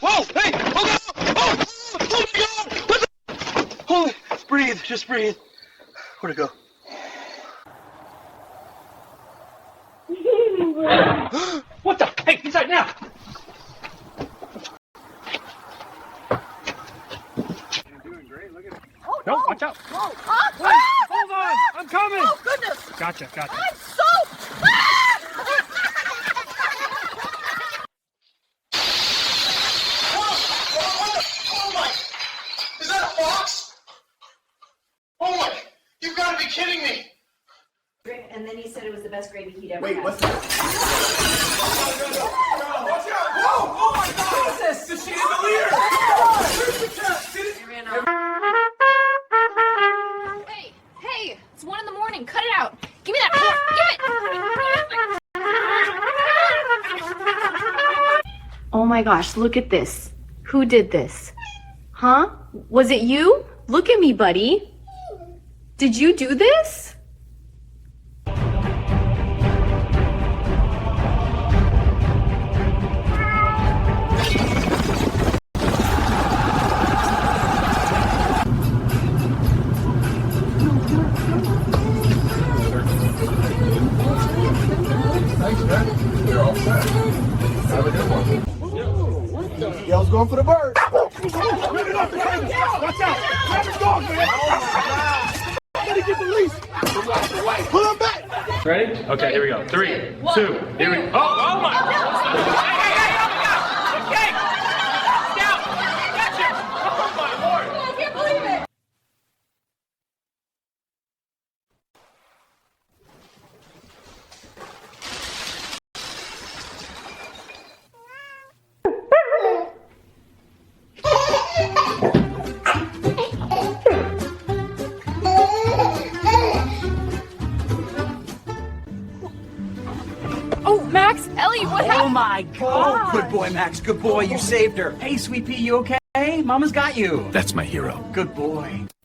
Whoa! Hey! Oh no! Oh! Oh my God! What the? Holy! Breathe. Just breathe. Where'd it go? What the? Hey! Inside now! You're doing great. Look at it. Oh, No, watch out. Whoa. Wait, hold on. I'm coming. Oh, goodness. Gotcha. I'm so... Oh my! Is that a fox? Oh my! You've got to be kidding me! And then he said it was the best gravy he'd ever Wait, had. what's that? Watch out! Whoa! Oh my God! Jesus! She's in the leader! Where's the cat? Hey, it's 1 a.m. Cut it out. Give me that fork. Give it. Oh my gosh, look at this. Who did this? Huh? Was it you? Look at me, buddy. Did you do this? Thanks, man. You're all set. Have a good one. Yell's going for the bird. Watch out. Grab his dog, man. Oh my God. Let it get released. Pull him back. Ready? Okay, here we go. 3, 2, here we go. Oh my. Hey, okay. Down. Gotcha. Oh my Lord. I can't believe it. Oh, Max, Ellie, what happened? Oh my God! Good boy, Max. Good boy. You saved her. Hey, sweet pea, you okay? Mama's got you. That's my hero. Good boy.